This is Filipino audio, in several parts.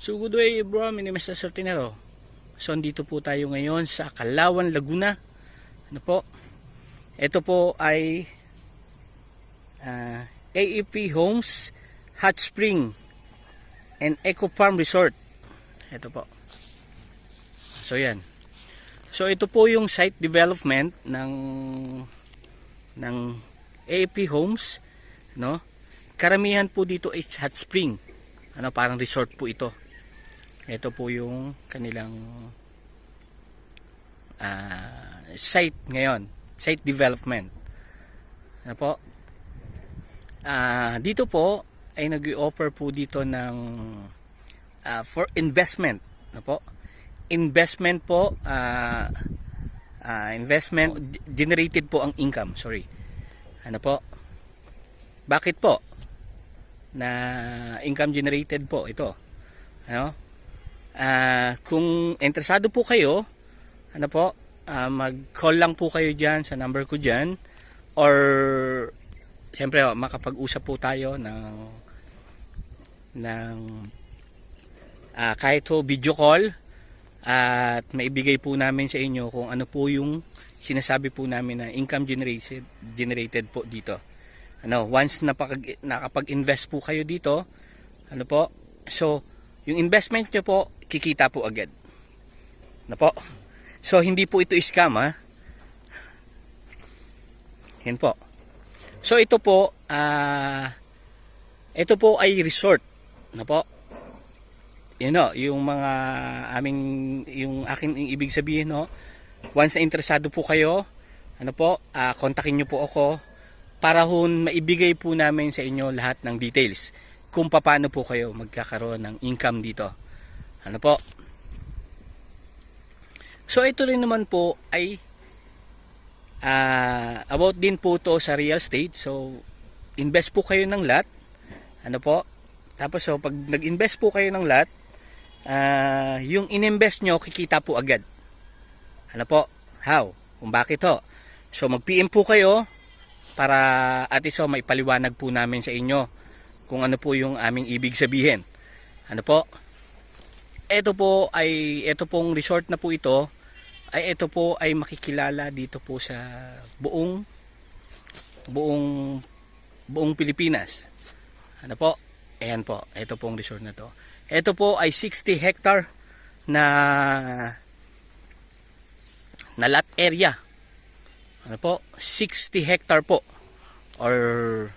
So good day bro, my name is Mr. Sortinero. So andito po tayo ngayon sa Calauan, Laguna. Ano po? Ito po ay AEP Homes Hot Spring and Eco Farm Resort. Ito po. So yan. So ito po yung site development ng AEP Homes, no? Karamihan po dito ay hot spring. Ano, parang resort po ito. Ito po yung kanilang site ngayon, site development. Ano po? Dito po ay nag-i-offer po dito ng for investment. Ano po? Investment po, investment generated po ang income. Sorry. Ano po? Bakit po? Na income generated po ito. Ano? Kung interesado po kayo, ano po, mag-call lang po kayo dyan sa number ko dyan, or siyempre makapag-usap po tayo ng kahit po video call, at maibigay po namin sa inyo kung ano po yung sinasabi po namin na income generated po dito. Ano, once nakapag-invest po kayo dito, ano po, so yung investment nyo po, kikita po agad. Ano po? So, hindi po ito scam, ha? Yan po. So, ito po ay resort. Ano po? Yun o, yung mga yung akin ibig sabihin, no? Once na interesado po kayo, ano po, kontakin nyo po ako para maibigay po namin sa inyo lahat ng details kung paano po kayo magkakaroon ng income dito. Ano po? So ito rin naman po ay about din po to sa real estate. So invest po kayo ng lot. Ano po? Tapos so pag nag-invest po kayo ng lot, yung ininvest nyo kikita po agad. Ano po? How? Kung bakit ho? So mag-PM po kayo para at least so maipaliwanag po namin sa inyo kung ano po yung aming ibig sabihin. Ano po? Ito pong resort na po ito ay makikilala dito po sa buong Pilipinas. Ano po? Ayan po, ito pong resort na to. Ito po ay 60 hectare na lot area. Ano po? 60 hectare po, or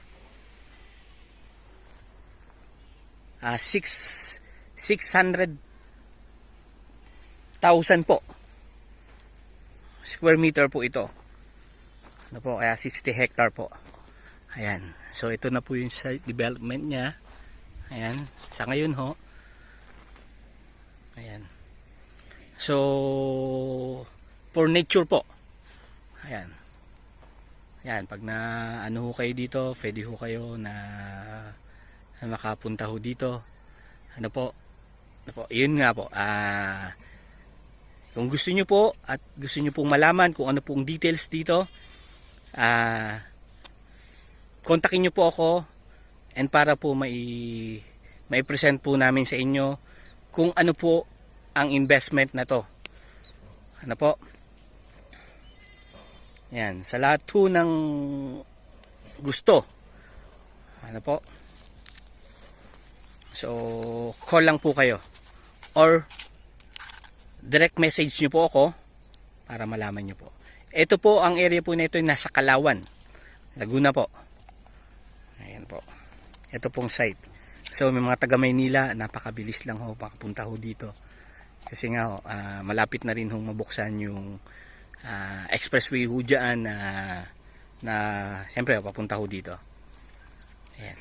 600,000 po square meter po ito. Ano po, kaya 60 hectare po. Ayan. So ito na po yung site development niya. Ayan, sa ngayon ho. Ayan. So for nature po. Ayan. Ayan, pag na ano ho kayo dito, pwede ho kayo na makapunta ho dito. Ano po? Yun nga po. Kung gusto niyo po at gusto niyo pong malaman kung ano pong details dito, kontakin niyo po ako, and para po may present po namin sa inyo kung ano po ang investment na to. Ano po? Yan, sa lahat po ng gusto. Ano po? So, call lang po kayo or direct message nyo po ako para malaman nyo po. Ito po, ang area po nito ay nasa Calauan, Laguna po. Ayan po. Ito pong site. So, may mga taga Maynila, napakabilis lang ho makapunta ho dito. Kasi nga ho, malapit na rin ho mabuksan yung expressway ho dyan na siyempre papunta ho dito. Ayan.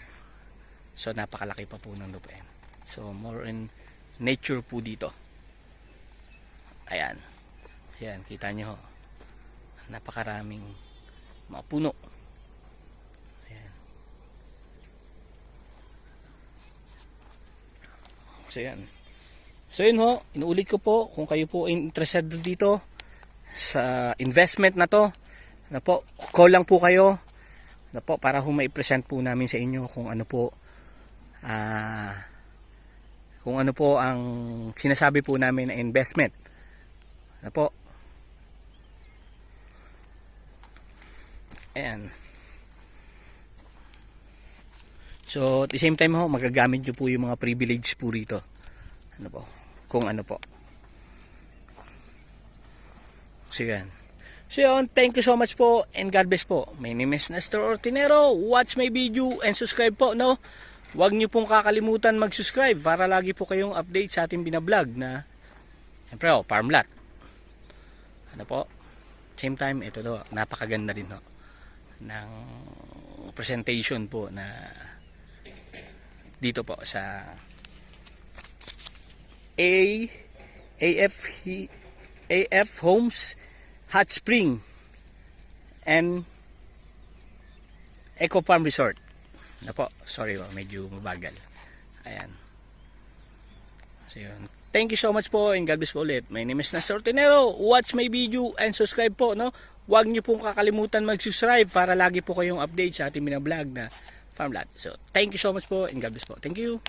So napakalaki pa po ng lupain. So more in nature po dito. Ayan. Ayan, kita nyo ho. Napakaraming mga puno. Ayan. So yan. So yun ho, inuulit ko po, kung kayo po interested dito sa investment na to, ano po, call lang po kayo, ano po, para ho mai-present po namin sa inyo kung ano po kung ano po ang sinasabi po namin na investment. Ano po? Ayan. So, at the same time ho, magagamit nyo po yung mga privilege po rito. Ano po? Kung ano po. So, yan. So, yun. Thank you so much po and God bless po. My name is Nestor Ortinero. Watch my video and subscribe po, no? Huwag nyo pong kakalimutan mag-subscribe para lagi po kayong update sa ating binablog na siyempre ho, farm lot. Ano po? Same time, ito do, napakaganda rin ho ng presentation po na dito po sa AF Homes Hot Spring and Eco Farm Resort. Ano po? Sorry po, medyo mabagal. Ayan. So yun. Thank you so much po and God bless po ulit. My name is Nestor Ortinero. Watch my video and subscribe po, no? Huwag niyo pong kakalimutan mag-subscribe para lagi po kayong update sa ating binablog na farm lot. So, thank you so much po and God bless po. Thank you.